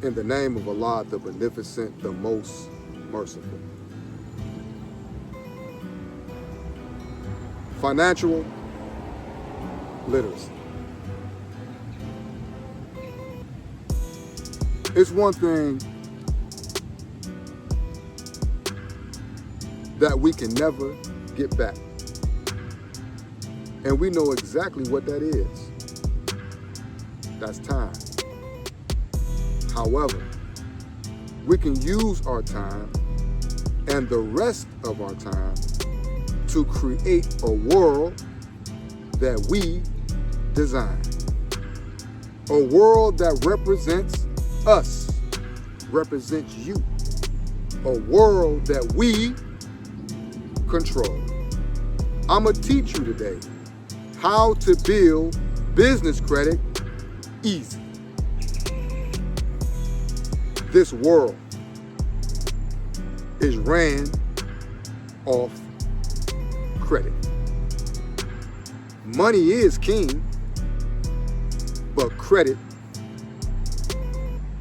In the name of Allah, the Beneficent, the Most Merciful. Financial literacy. It's one thing that we can never get back. And we know exactly what that is. That's time. However, we can use our time and the rest of our time to create a world that we design. A world that represents us, represents you. A world that we control. I'm gonna teach you today how to build business credit easy. This world is ran off credit. Money is king, but credit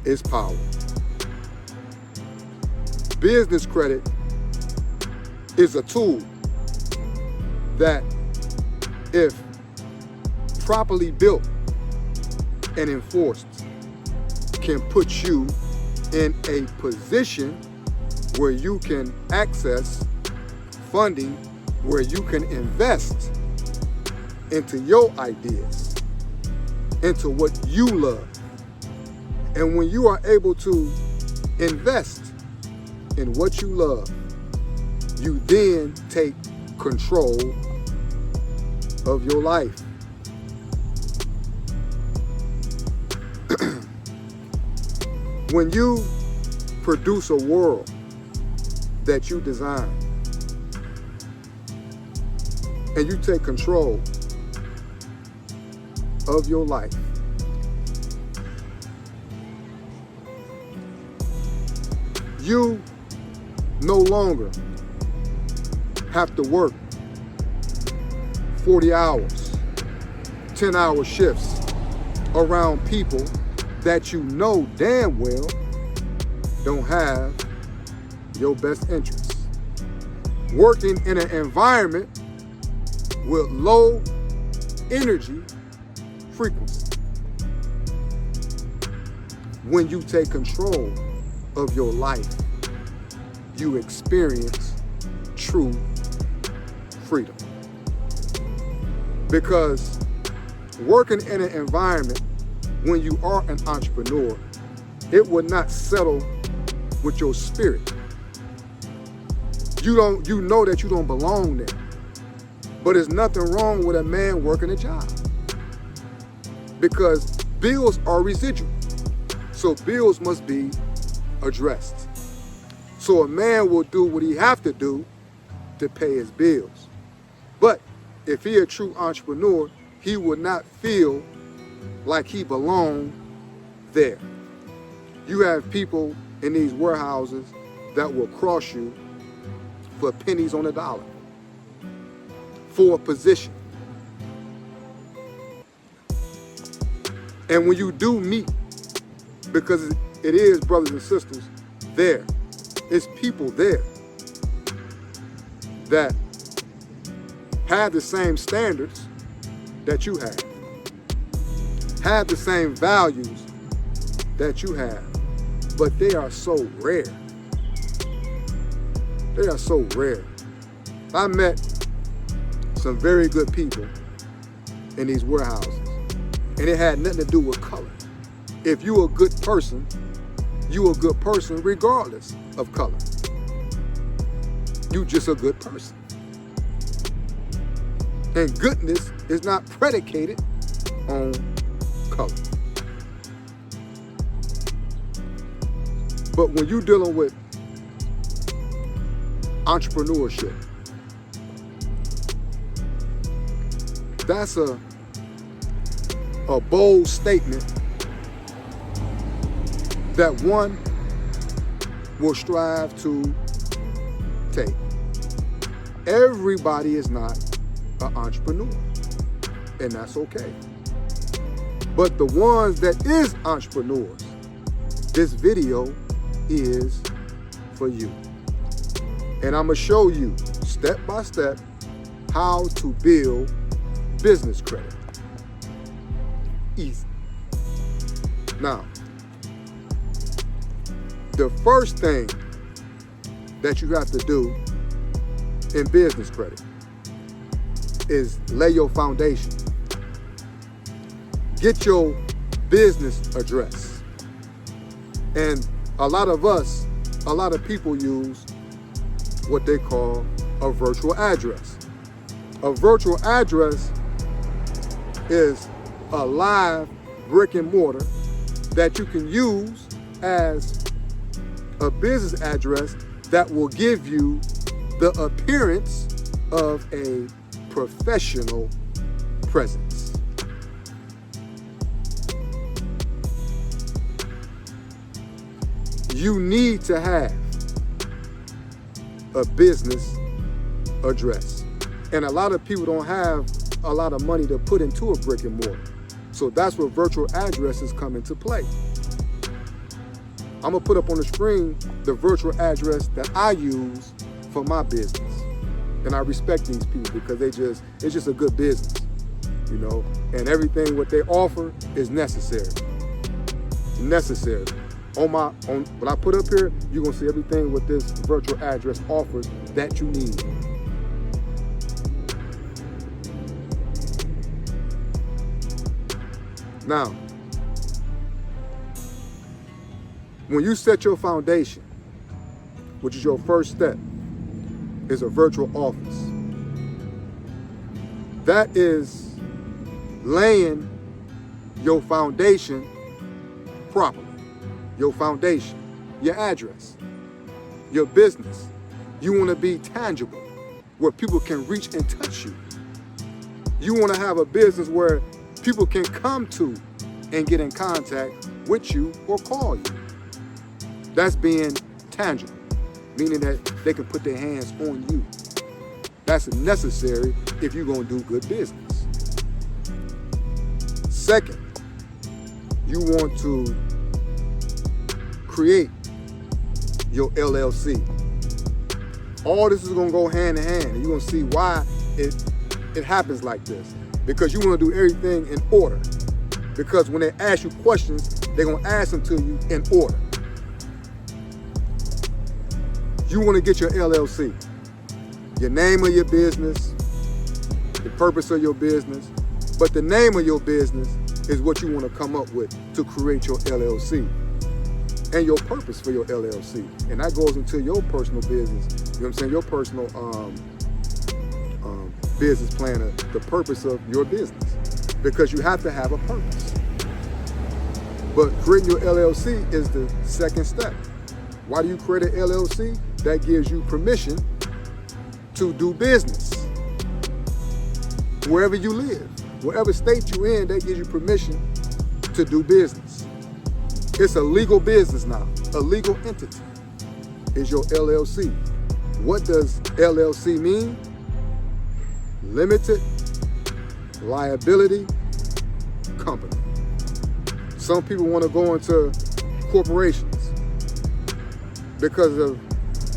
is power. Business credit is a tool that, if properly built and enforced, can put you in a position where you can access funding, where you can invest into your ideas, into what you love. And when you are able to invest in what you love, you then take control of your life. When you produce a world that you design and you take control of your life, you no longer have to work 40 hours, 10-hour shifts around people that you know damn well don't have your best interests. Working in an environment with low energy frequency. When you take control of your life, you experience true freedom. Because working in an environment when you are an entrepreneur, it will not settle with your spirit. You know that you don't belong there. But there's nothing wrong with a man working a job. Because bills are residual. So bills must be addressed. So a man will do what he have to do to pay his bills. But if he a true entrepreneur, he would not feel like he belonged there. You have people in these warehouses that will cross you for pennies on a dollar for a position. And when you do meet, because it is brothers and sisters there, it's people there that have the same standards that you have the same values that you have, but they are so rare. They are so rare. I met some very good people in these warehouses, and it had nothing to do with color. If you're a good person, you're a good person regardless of color. You just a good person. And goodness is not predicated on color. But when you're dealing with entrepreneurship, that's a bold statement that one will strive to take. Everybody is not an entrepreneur, and that's okay. But the ones that is entrepreneurs, this video is for you. And I'm gonna show you step by step how to build business credit. Easy. Now, the first thing that you have to do in business credit is lay your foundation. Get your business address. And a lot of people use what they call a virtual address. A virtual address is a live brick and mortar that you can use as a business address that will give you the appearance of a professional presence. You need to have a business address. And a lot of people don't have a lot of money to put into a brick and mortar. So that's where virtual addresses come into play. I'm gonna put up on the screen the virtual address that I use for my business. And I respect these people because it's just a good business, you know, and everything what they offer is necessary. Necessary. On what I put up here, you're gonna see everything what this virtual address offers that you need. Now, when you set your foundation, which is your first step, is a virtual office. That is laying your foundation properly. Your foundation, your address, your business. You want to be tangible, where people can reach and touch you. You want to have a business where people can come to and get in contact with you or call you. That's being tangible, meaning that they can put their hands on you. That's necessary if you're going to do good business. Second, you want to create your LLC. All this is going to go hand in hand, and you're going to see why it happens like this. Because you want to do everything in order. Because when they ask you questions, they're going to ask them to you in order. You want to get your LLC, your name of your business, the purpose of your business, but the name of your business is what you want to come up with to create your LLC and your purpose for your LLC. And that goes into your personal business, you know what I'm saying, your personal business plan, the purpose of your business, because you have to have a purpose. But creating your LLC is the second step. Why do you create an LLC? That gives you permission to do business. Wherever you live, wherever state you're in, that gives you permission to do business. It's a legal business now. A legal entity is your LLC. What does LLC mean? Limited liability company. Some people want to go into corporations because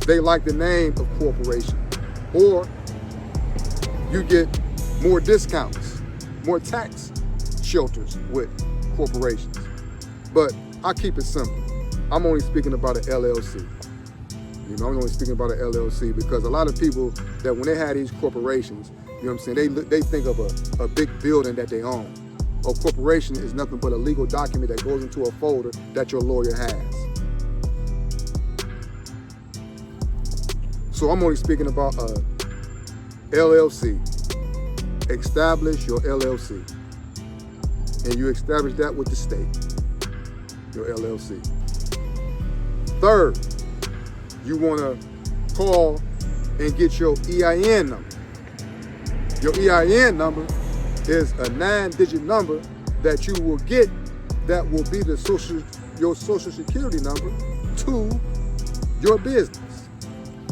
they like the name of corporation, or you get more discounts, more tax shelters with corporations. But I keep it simple. I'm only speaking about an LLC. You know, I'm only speaking about an LLC because a lot of people that when they have these corporations, you know what I'm saying, they think of a big building that they own. A corporation is nothing but a legal document that goes into a folder that your lawyer has. So I'm only speaking about a LLC. Establish your LLC. And you establish that with the state, your LLC. Third, you want to call and get your EIN number. Your EIN number is a 9-digit number that you will get that will be your social security number to your business.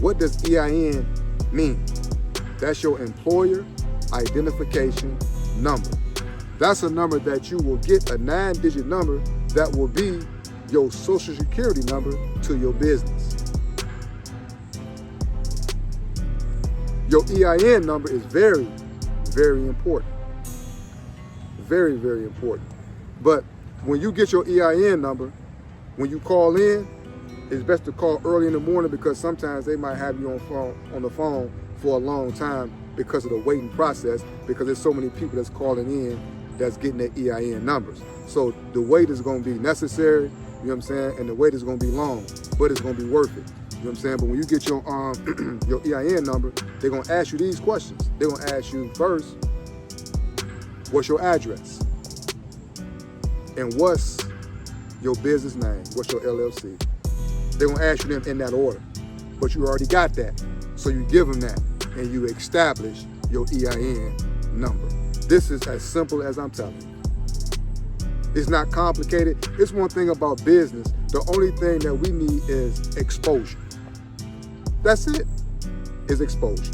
What does EIN mean? That's your employer identification number. That's a number that you will get, a 9-digit number that will be your social security number to your business. Your EIN number is very, very important. Very, very important. But when you get your EIN number, when you call in, it's best to call early in the morning because sometimes they might have you on the phone for a long time because of the waiting process, because there's so many people that's calling in that's getting their EIN numbers. So the wait is going to be necessary, you know what I'm saying, and the wait is going to be long, but it's going to be worth it. You know what I'm saying? But when you get your your EIN number, they're going to ask you these questions. They're going to ask you first, what's your address? And what's your business name? What's your LLC? They're going to ask you them in that order. But you already got that. So you give them that and you establish your EIN number. This is as simple as I'm telling you. It's not complicated. It's one thing about business. The only thing that we need is exposure. That's it, is exposure.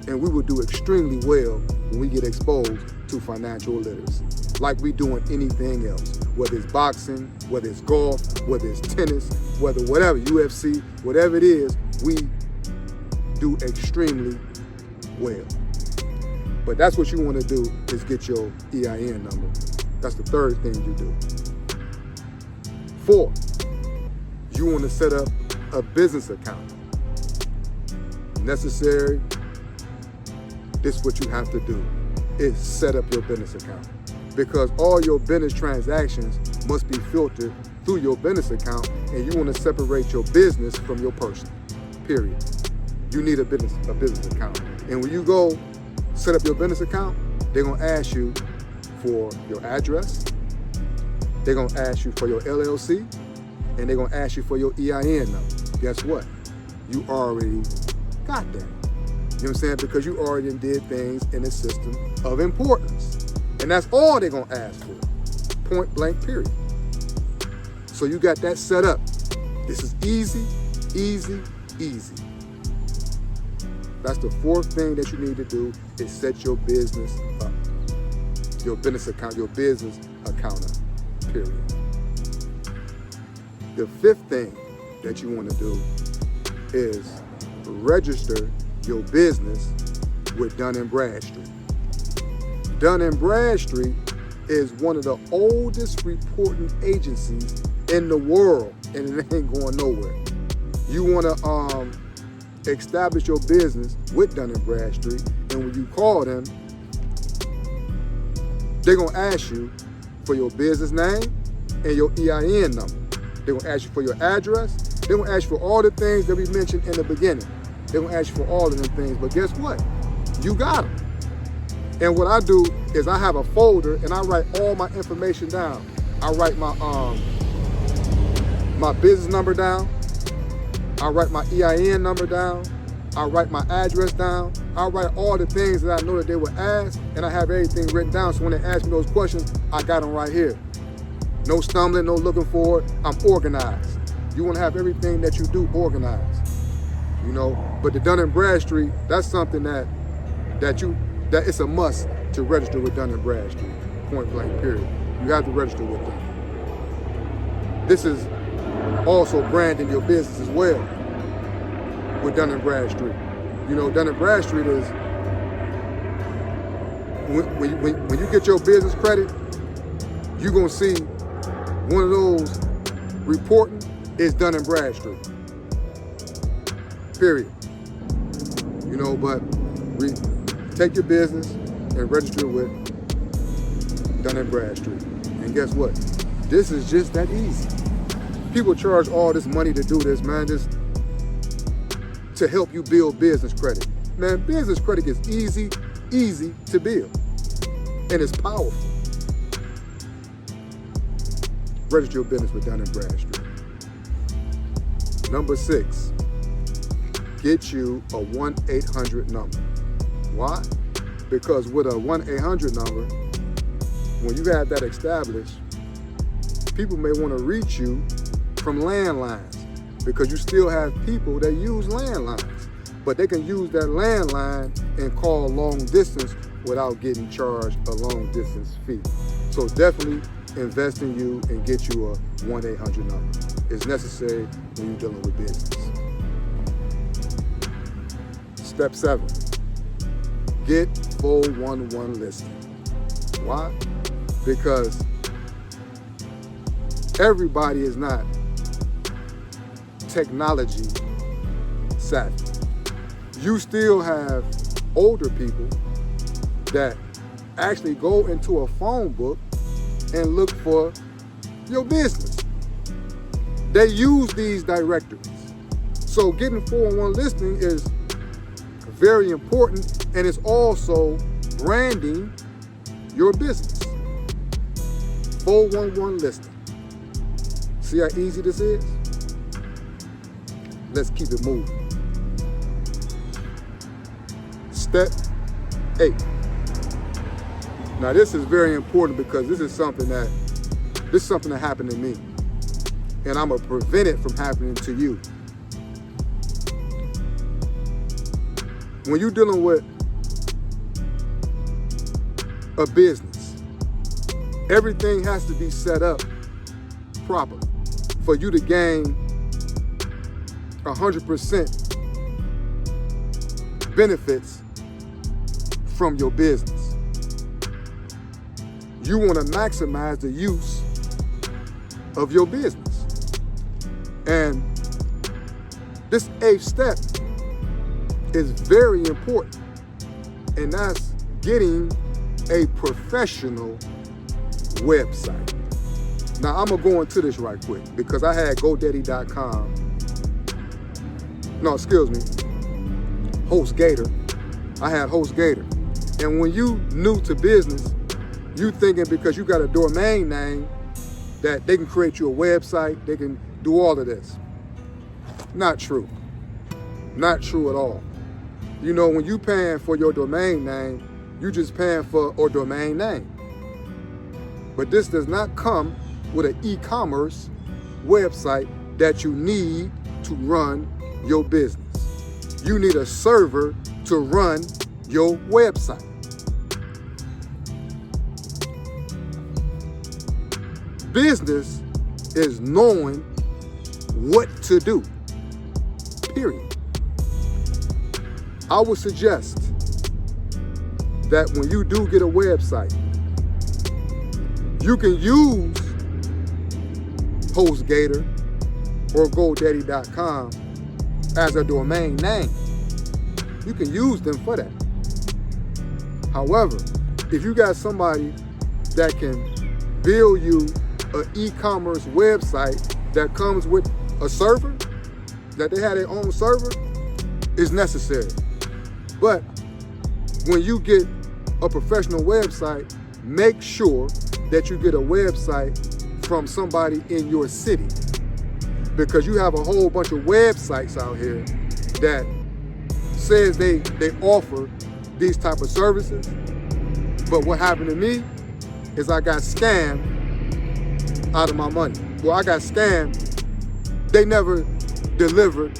And we will do extremely well when we get exposed to financial literacy, like we doing anything else, whether it's boxing, whether it's golf, whether it's tennis, whether whatever, UFC, whatever it is, we do extremely well. But that's what you want to do, is get your EIN number. That's the third thing you do. 4, you want to set up a business account. Necessary, this is what you have to do, is set up your business account. Because all your business transactions must be filtered through your business account, and you want to separate your business from your personal, period. You need a business account. And when you go set up your business account, they're going to ask you for your address, they're going to ask you for your LLC, and they're going to ask you for your EIN number. Guess what? You already got that. You know what I'm saying? Because you already did things in a system of importance. And that's all they're going to ask for. Point blank, period. So you got that set up. This is easy, easy, easy. That's the 4th thing that you need to do, is set your business up. Your business account, your business account up, period. The 5th thing that you want to do is register your business with Dun & Bradstreet. Dun & Bradstreet is one of the oldest reporting agencies in the world, and it ain't going nowhere. You want to establish your business with Dun & Bradstreet, and when you call them, they're going to ask you for your business name and your EIN number. They're going to ask you for your address. They're going to ask you for all the things that we mentioned in the beginning. They're going to ask you for all of them things, but guess what? You got them. And what I do is I have a folder and I write all my information down. I write my business number down. I write my EIN number down. I write my address down. I write all the things that I know that they would ask, and I have everything written down. So when they ask me those questions, I got them right here. No stumbling, no looking for it. I'm organized. You want to have everything that you do organized, you know. But the Dun & Bradstreet, that's something that it's a must to register with Dun & Bradstreet. Point blank, period. You have to register with them. This is also branding your business as well with Dun & Bradstreet. You know, Dun & Bradstreet is, when you get your business credit, you're going to see one of those reporting is Dun & Bradstreet. Period. You know, but take your business and register with Dun & Bradstreet. And guess what? This is just that easy. People charge all this money to do this, man, just to help you build business credit. Man, business credit is easy to build. And it's powerful. Register your business with Dun & Bradstreet. Number 6, get you a 1-800 number. Why? Because with a 1-800 number, when you have that established, people may want to reach you from landlines, because you still have people that use landlines, but they can use that landline and call long distance without getting charged a long distance fee. So definitely invest in you and get you a 1-800 number. It's necessary when you're dealing with business. Step 7, get 411 listing. Why? Because everybody is not technology savvy. You still have older people that actually go into a phone book and look for your business. They use these directories. So getting 411 listing is very important, and it's also branding your business. 411 listing. See how easy this is? Let's keep it moving. Step 8. Now this is very important because this is something that happened to me, and I'm gonna prevent it from happening to you. When you're dealing with a business, everything has to be set up properly for you to gain 100% benefits from your business. You want to maximize the use of your business. And this 8th step is very important, and that's getting a professional website. Now I'm gonna go into this right quick because I had GoDaddy.com. No, excuse me, HostGator. I had HostGator. And when you new to business, you thinking because you got a domain name that they can create you a website, they can do all of this. Not true. Not true at all. You know, when you paying for your domain name, you just paying for a domain name. But this does not come with an e-commerce website that you need to run your business. You need a server to run your website. Business is knowing what to do, period. I would suggest that when you do get a website, you can use HostGator or GoDaddy.com as a domain name. You can use them for that. However, if you got somebody that can build you an e-commerce website that comes with a server, that they have their own server, is necessary. But when you get a professional website, make sure that you get a website from somebody in your city, because you have a whole bunch of websites out here that says they offer these type of services. But what happened to me is I got scammed out of my money. Well, I got scammed. They never delivered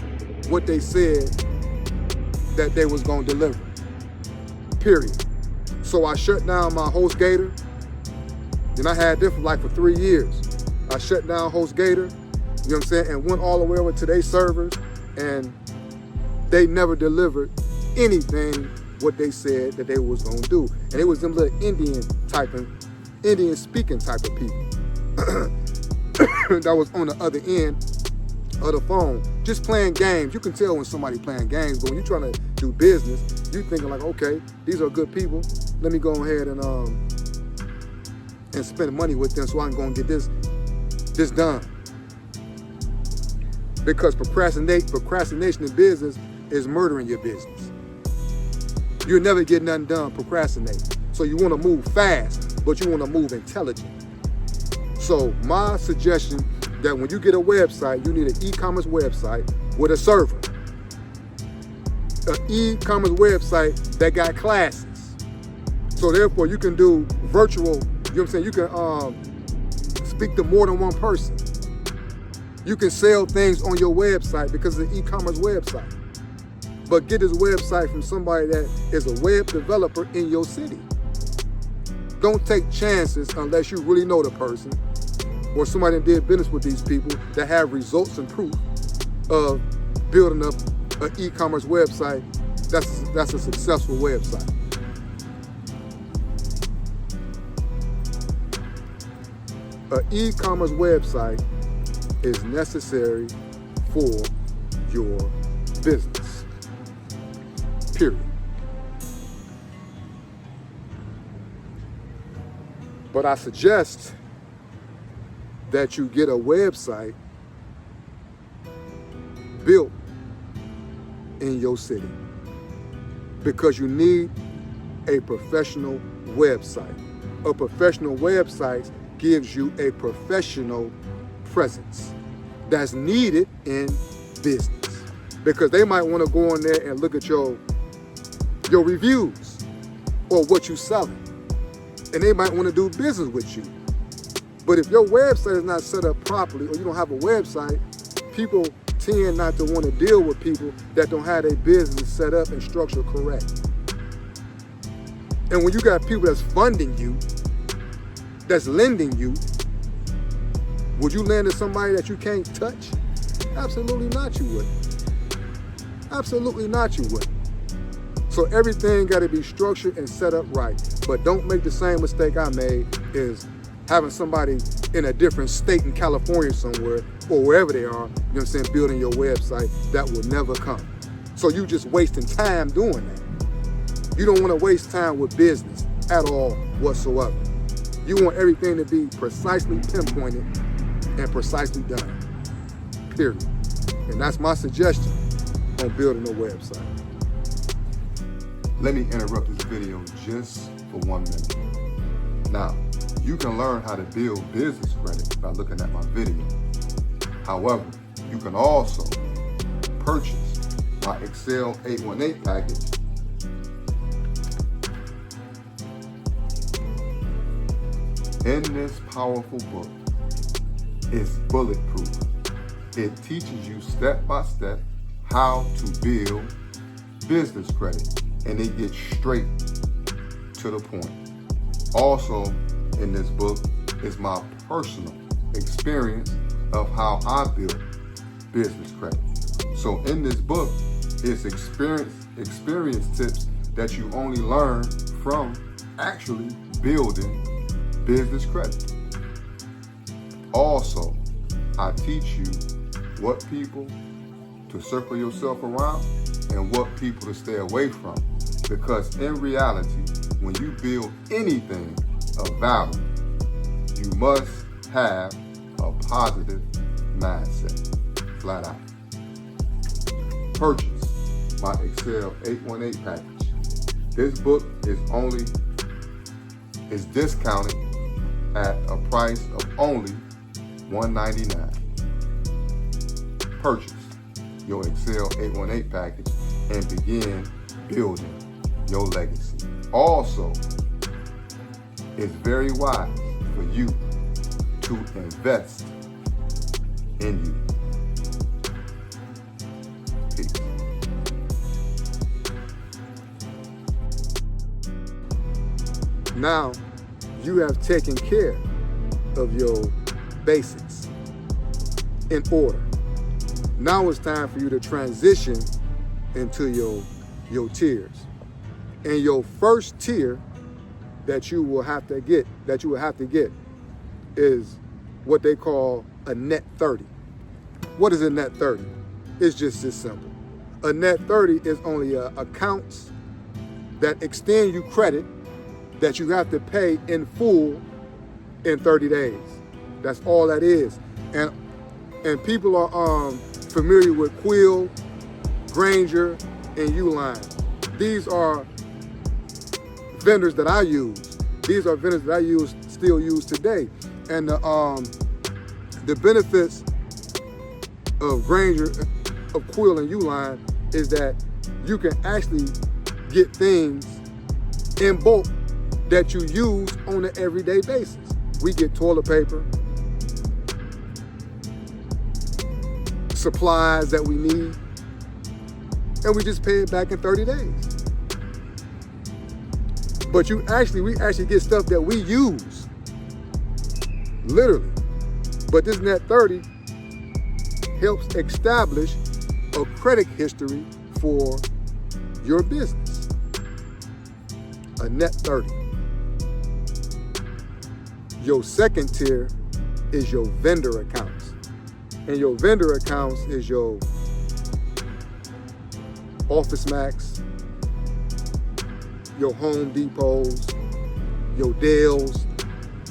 what they said that they was gonna deliver, period. So I shut down my HostGator, and I had this for 3 years. I shut down HostGator, you know what I'm saying, and went all the way over to their servers, and they never delivered anything what they said that they was gonna do. And it was them little Indian speaking type of people that was on the other end of the phone, just playing games. You can tell when somebody playing games, but when you're trying to do business, you thinking like, okay, these are good people. Let me go ahead and spend money with them so I can go and get this done. Because procrastination in business is murdering your business. You'll never get nothing done procrastinating. So you want to move fast, but you want to move intelligent. So my suggestion that when you get a website, you need an e-commerce website with a server. An e-commerce website that got classes. So therefore you can do virtual, you know what I'm saying? You can speak to more than one person. You can sell things on your website because it's an e-commerce website. But get this website from somebody that is a web developer in your city. Don't take chances unless you really know the person or somebody that did business with these people that have results and proof of building up an e-commerce website that's a successful website. An e-commerce website is necessary for your business, period. But I suggest that you get a website built in your city because you need a professional website. A professional website gives you a professional presence that's needed in business because they might want to go on there and look at your reviews or what you're selling, and they might want to do business with you. But if your website is not set up properly or you don't have a website, people tend not to want to deal with people that don't have their business set up and structured correct. And when you got people that's funding you, that's lending you, would you lend to somebody that you can't touch? Absolutely not, you wouldn't. Absolutely not, you wouldn't. So everything got to be structured and set up right. But don't make the same mistake I made is having somebody in a different state in California somewhere or wherever they are, you know what I'm saying, building your website that will never come. So you just wasting time doing that. You don't want to waste time with business at all whatsoever. You want everything to be precisely pinpointed and precisely done, period. And that's my suggestion on building a website. Let me interrupt this video just for 1 minute. Now, you can learn how to build business credit by looking at my video. However, you can also purchase my Excel 818 package in this powerful book. It's bulletproof. It teaches you step by step how to build business credit, and it gets straight to the point. Also in this book is my personal experience of how I built business credit. So in this book, it's experience tips that you only learn from actually building business credit. Also, I teach you what people to circle yourself around and what people to stay away from. Because in reality, when you build anything of value, you must have a positive mindset, flat out. Purchase my Excel 818 package. This book is discounted at a price of only $199. Purchase your Excel 818 package and begin building your legacy. Also, it's very wise for you to invest in you. Peace. Now, you have taken care of your basics in order. Now it's time for you to transition into your tiers. And your first tier that you will have to get is what they call a net 30. What is a net 30? It's just this simple. A net 30 is only accounts that extend you credit that you have to pay in full in 30 days. That's all that is. And people are familiar with Quill, Grainger, and Uline. These are vendors that I use. These are vendors that I still use today. And the benefits of Grainger, of Quill, and Uline is that you can actually get things in bulk that you use on an everyday basis. We get toilet paper, supplies that we need, and we just pay it back in 30 days. But we actually get stuff that we use, literally. But this Net 30 helps establish a credit history for your business. A Net 30. Your second tier is your vendor accounts. And your vendor accounts is your Office Max, your Home Depots, your Dells.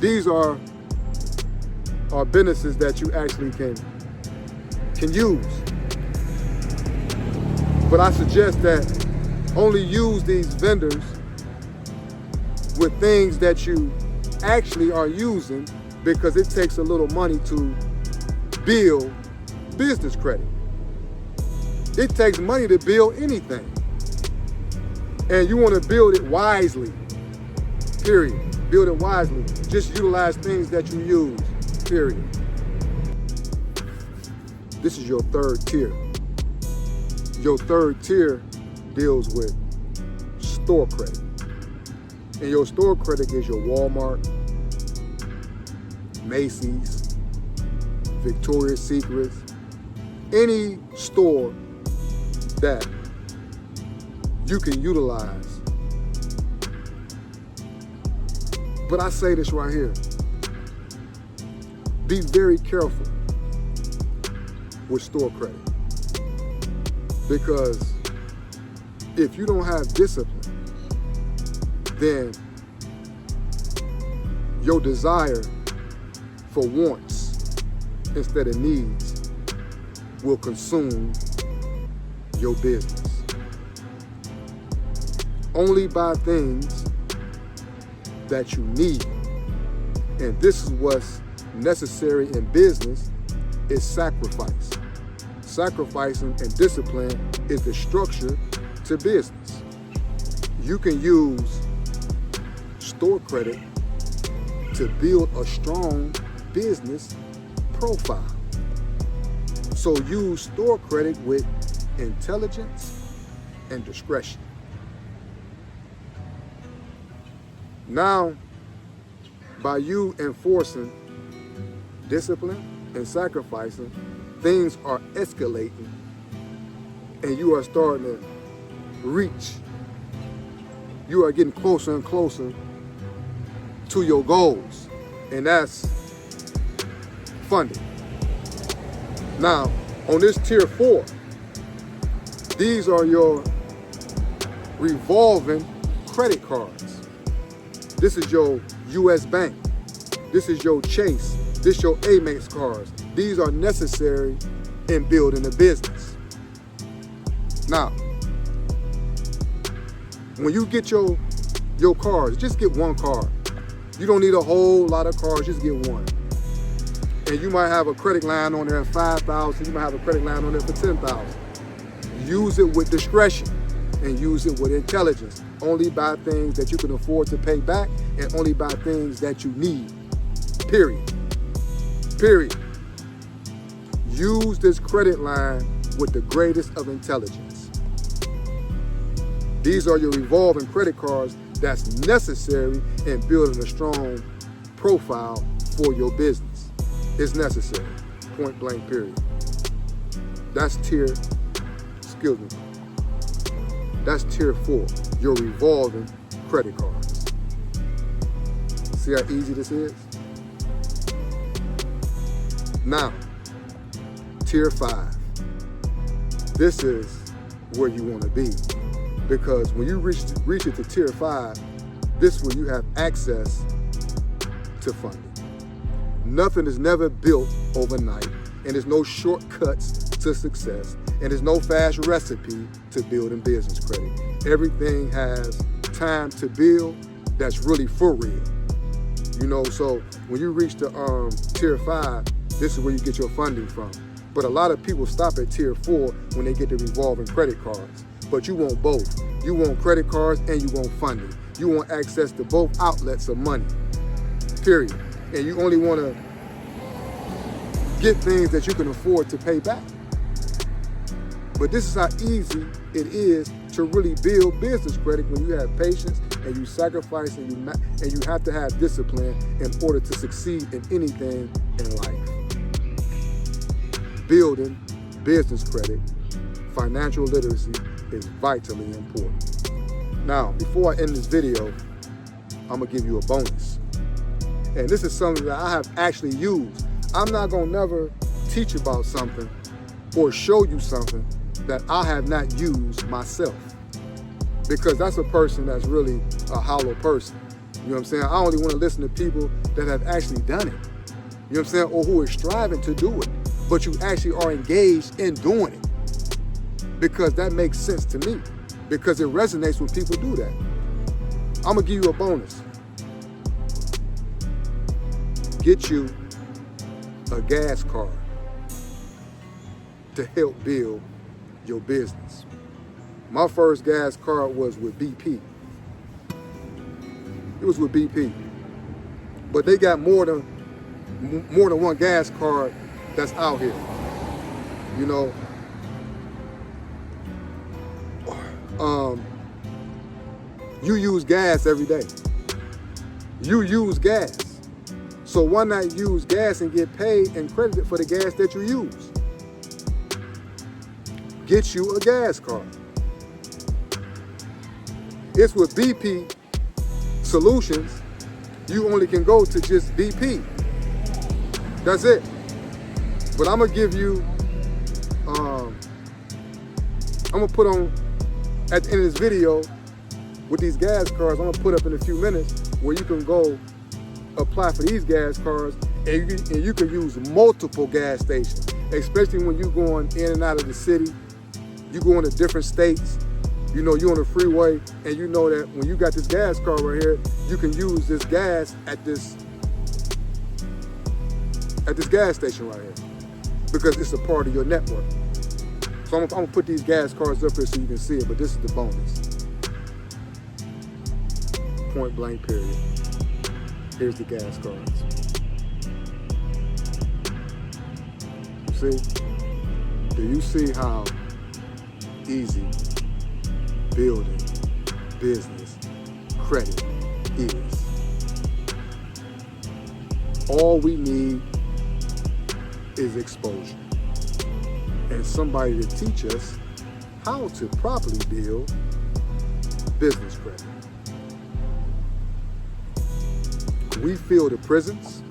These are businesses that you actually can use. But I suggest that only use these vendors with things that you actually are using, because it takes a little money to build business credit. It takes money to build anything. And you want to build it wisely, period. Build it wisely. Just utilize things that you use, period. This is your third tier. Your third tier deals with store credit. And your store credit is your Walmart, Macy's, Victoria's Secret, any store that you can utilize. But I say this right here. Be very careful with store credit. Because if you don't have discipline, then your desire for wants instead of needs will consume your business. Only buy things that you need. And this is what's necessary in business, is sacrifice. Sacrificing and discipline is the structure to business. You can use store credit to build a strong business profile. So use store credit with intelligence and discretion. Now, by you enforcing discipline and sacrificing, things are escalating and you are starting to reach. You are getting closer and closer to your goals, and that's funding. Now, on this tier 4, these are your revolving credit cards. This is your US Bank. This is your Chase. This is your Amex cards. These are necessary in building a business. Now, when you get your cards, just get one card. You don't need a whole lot of cards, just get one. And you might have a credit line on there at $5,000, you might have a credit line on there for $10,000. Use it with discretion and use it with intelligence. Only buy things that you can afford to pay back and only buy things that you need, period. Period. Use this credit line with the greatest of intelligence. These are your revolving credit cards that's necessary in building a strong profile for your business. It's necessary, point blank, period. That's tier 4, your revolving credit cards. See how easy this is? Now, tier 5. This is where you want to be, because when you reach it to tier 5, this is where you have access to funding. Nothing is never built overnight, and there's no shortcuts to success, and there's no fast recipe to building business credit. Everything has time to build that's really for real. You know, so when you reach the tier 5, this is where you get your funding from. But a lot of people stop at tier 4 when they get the revolving credit cards. But you want both. You want credit cards and you want funding. You want access to both outlets of money, period. And you only want to get things that you can afford to pay back. But this is how easy it is to really build business credit when you have patience and you sacrifice and you have to have discipline in order to succeed in anything in life. Building business credit, financial literacy is vitally important. Now, before I end this video, I'm gonna give you a bonus. And this is something that I have actually used. I'm not gonna never teach about something or show you something that I have not used myself, because that's a person that's really a hollow person. You know what I'm saying? I only want to listen to people that have actually done it. You know what I'm saying? Or who are striving to do it, but you actually are engaged in doing it, because that makes sense to me, because it resonates when people do that. I'm gonna give you a bonus. Get you a gas card to help build your business. My first gas card was with BP. It was with BP. But they got more than one gas card that's out here. You know, you use gas every day. You use gas. So why not use gas and get paid and credited for the gas that you use? Get you a gas card. It's with BP Solutions. You only can go to just BP. That's it. But I'm gonna give you, I'm gonna put on, at the end of this video, with these gas cards, I'm gonna put up in a few minutes where you can go apply for these gas cards, and you can use multiple gas stations, especially when you're going in and out of the city. You go into different states, you know, you're on the freeway, and you know that when you got this gas card right here, you can use this gas at this gas station right here, because it's a part of your network. So I'm gonna put these gas cards up here so you can see it, but this is the bonus. Point blank period. Here's the gas cards. See? Do you see how easy building business credit is? All we need is exposure and somebody to teach us how to properly build business credit. We fill the prisons.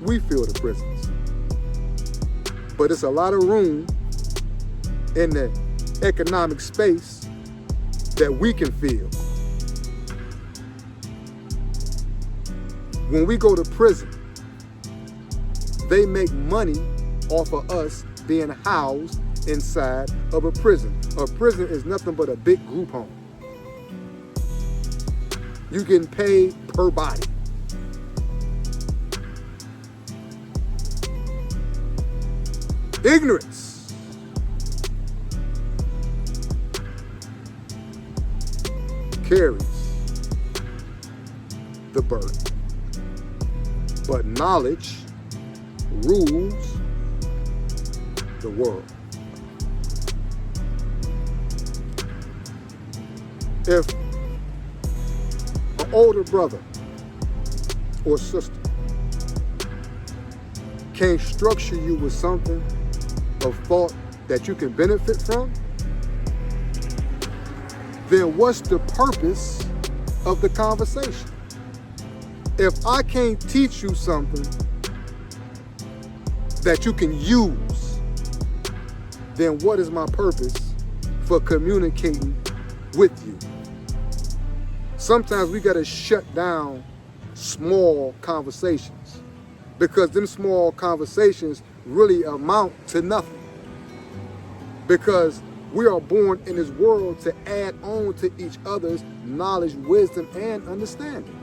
We fill the prisons. But it's a lot of room in the economic space that we can fill. When we go to prison, they make money off of us being housed inside of a prison. A prison is nothing but a big group home. You getting paid per body. Ignorance carries the burden, but knowledge rules the world. If an older brother or sister can't structure you with something of thought that you can benefit from, then what's the purpose of the conversation? If I can't teach you something that you can use, then what is my purpose for communicating with you? Sometimes we gotta shut down small conversations, because them small conversations really amount to nothing. Because we are born in this world to add on to each other's knowledge, wisdom, and understanding.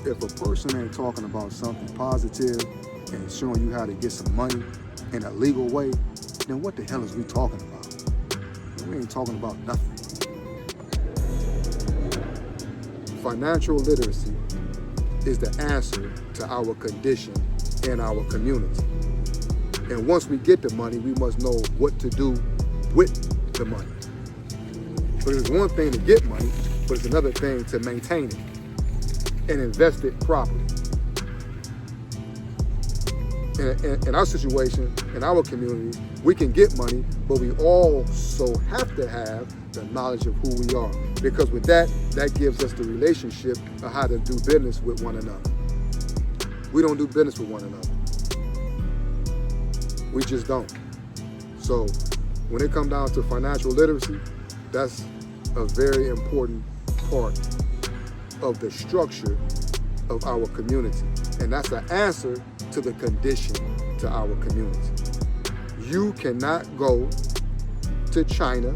If a person ain't talking about something positive and showing you how to get some money in a legal way, then what the hell is we talking about? We ain't talking about nothing. Financial literacy is the answer to our condition in our community. And once we get the money, we must know what to do with the money. But it's one thing to get money, but it's another thing to maintain it and invest it properly. In our situation, in our community, we can get money, but we also have to have the knowledge of who we are. Because with that gives us the relationship of how to do business with one another. We don't do business with one another. We just don't. So when it comes down to financial literacy, that's a very important part of the structure of our community. And that's the answer to the condition to our community. You cannot go to China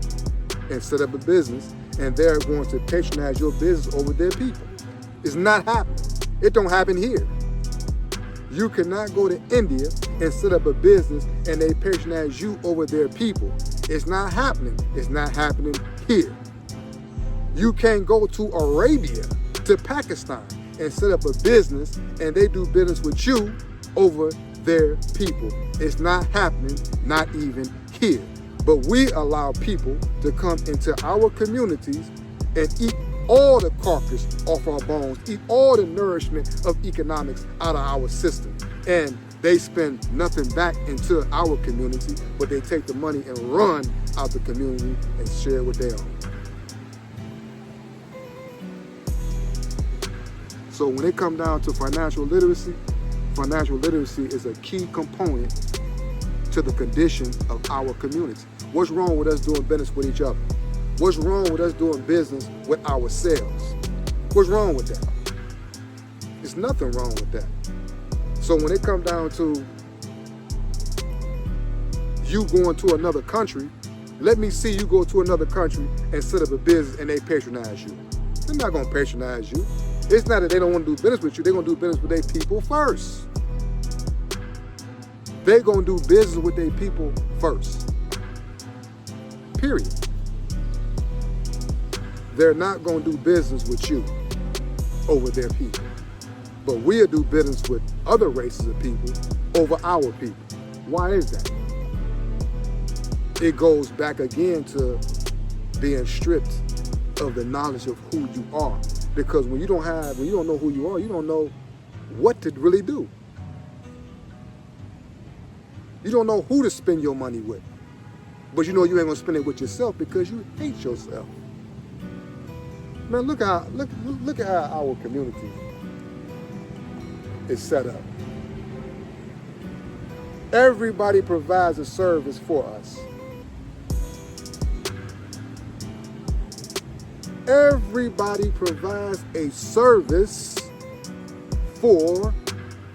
and set up a business and they're going to patronize your business over their people. It's not happening. It don't happen here. You cannot go to India and set up a business and they patronize you over their people. It's not happening. It's not happening here. You can't go to Arabia, to Pakistan, and set up a business and they do business with you over their people. It's not happening, not even here. But we allow people to come into our communities and eat all the carcass off our bones, eat all the nourishment of economics out of our system. And they spend nothing back into our community, but they take the money and run out the community and share it with their own. So when it comes down to financial literacy is a key component to the condition of our community. What's wrong with us doing business with each other? What's wrong with us doing business with ourselves? What's wrong with that? There's nothing wrong with that. So when it comes down to you going to another country, let me see you go to another country and set up a business and they patronize you. They're not going to patronize you. It's not that they don't want to do business with you. They're going to do business with their people first. They're going to do business with their people first. Period. They're not going to do business with you over their people. But we'll do business with other races of people over our people. Why is that? It goes back again to being stripped of the knowledge of who you are. Because when you don't know who you are, you don't know what to really do. You don't know who to spend your money with. But you know you ain't gonna spend it with yourself because you hate yourself. Man, look at how our community is set up. Everybody provides a service for us. Everybody provides a service for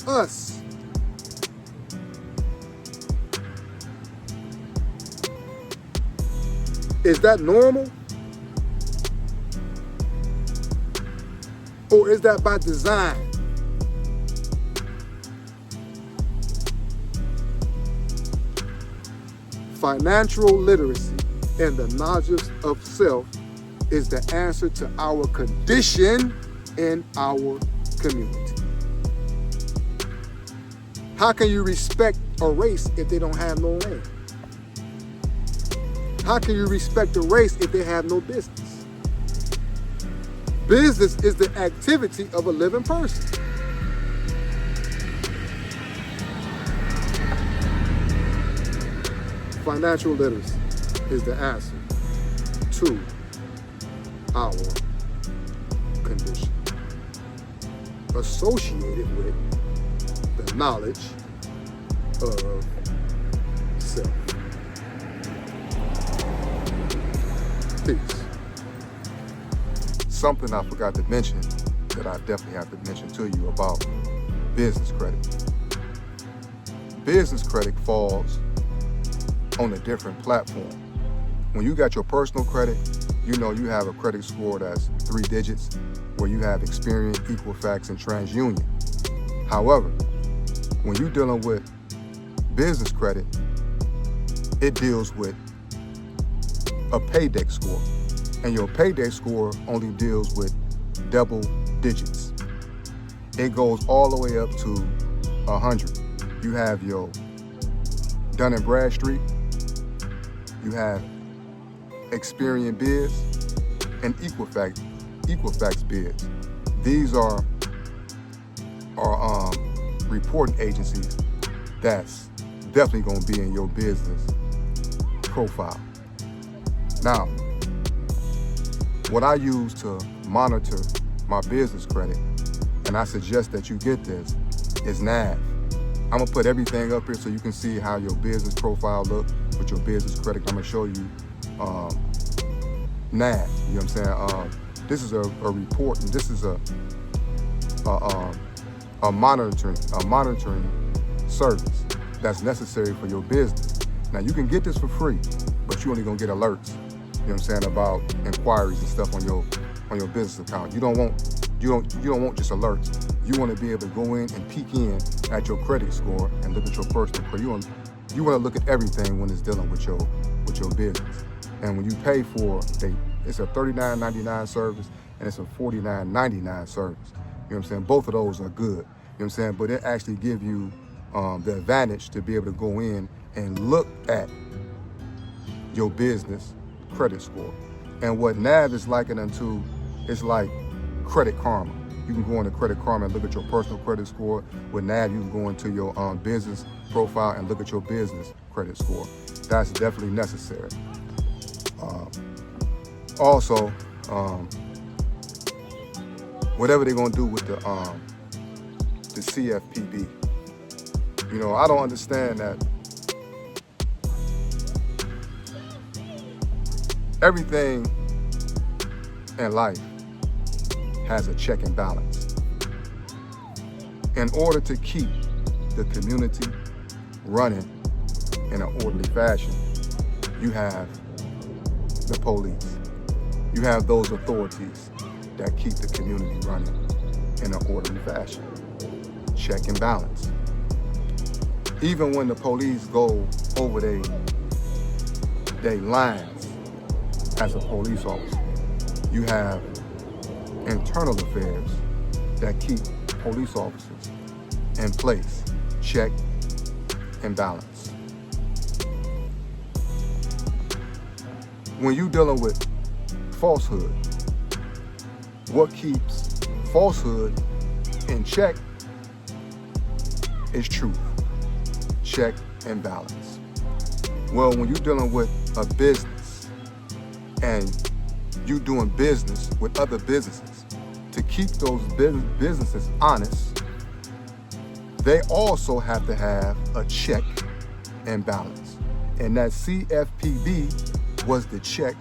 us. Is that normal? Or is that by design? Financial literacy and the knowledge of self is the answer to our condition in our community. How can you respect a race if they don't have no land? How can you respect a race if they have no business? Business is the activity of a living person. Financial literacy is the answer to our condition, associated with the knowledge of self. Peace. Something I forgot to mention that I definitely have to mention to you about business credit. Business credit falls on a different platform. When you got your personal credit, you know you have a credit score that's 3 digits, where you have Experian, Equifax, and TransUnion. However, when you're dealing with business credit, it deals with a payday score. And your payday score only deals with double digits. it goes all the way up to 100. You have your Dun & Bradstreet, you have Experian Biz, and Equifax Biz. These are reporting agencies that's definitely going to be in your business profile. Now, what I use to monitor my business credit, and I suggest that you get this, is NAV. I'm gonna put everything up here so you can see how your business profile look with your business credit. I'm gonna show you NAV. You know what I'm saying? This is a report, and this is a monitoring service that's necessary for your business. Now you can get this for free, but you only gonna get alerts. You know what I'm saying, about inquiries and stuff on your business account. You don't want just alerts. You want to be able to go in and peek in at your credit score and look at your personal credit. You want to look at everything when it's dealing with your business. And when you pay for it's a $39.99 service and it's a $49.99 service. You know what I'm saying? Both of those are good. You know what I'm saying? But it actually give you the advantage to be able to go in and look at your business credit score. And what NAV is likened unto is like Credit Karma. You can go into Credit Karma and look at your personal credit score. With NAV, you can go into your business profile and look at your business credit score. That's definitely necessary. Also, whatever they're gonna do with the CFPB, you know, I don't understand that. Everything in life has a check and balance. In order to keep the community running in an orderly fashion, you have the police. You have those authorities that keep the community running in an orderly fashion. Check and balance. Even when the police go over their lines as a police officer, you have internal affairs that keep police officers in place. Check and balance. When you're dealing with falsehood, what keeps falsehood in check is truth. Check and balance. Well, when you're dealing with a business and you doing business with other businesses, to keep those businesses honest, they also have to have a check and balance. And that CFPB was the check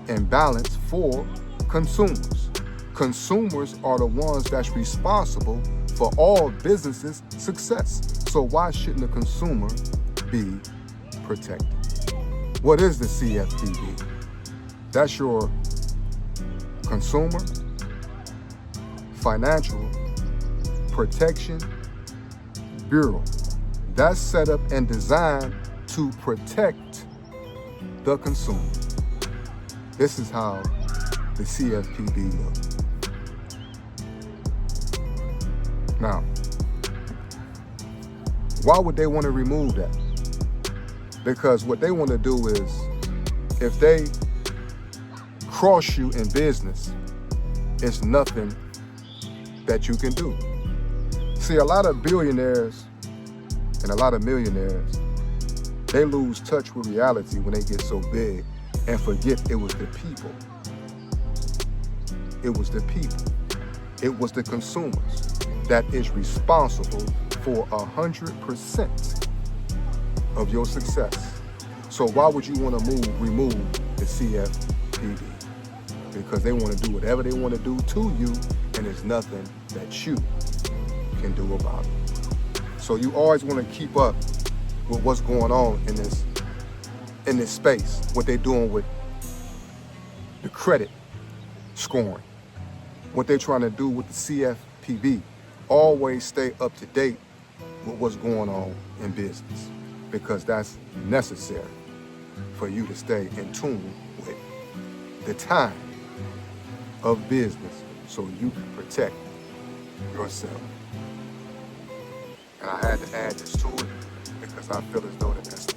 and balance for consumers. Consumers are the ones that's responsible for all businesses' success. So why shouldn't the consumer be protected? What is the CFPB? That's your Consumer Financial Protection Bureau. That's set up and designed to protect the consumer. This is how the CFPB looks. Now, why would they want to remove that? Because what they want to do is, if they cross you in business, it's nothing that you can do. See, a lot of billionaires and a lot of millionaires, they lose touch with reality when they get so big and forget it was the people. It was the people. It was the consumers that is responsible for 100% of your success. So why would you want to remove the CFPB? Because they want to do whatever they want to do to you, and there's nothing that you can do about it. So you always want to keep up with what's going on in this space, what they're doing with the credit scoring, what they're trying to do with the CFPB. Always stay up to date with what's going on in business, because that's necessary for you to stay in tune with the time of business so you can protect yourself. And I had to add this to it because I feel as though that that's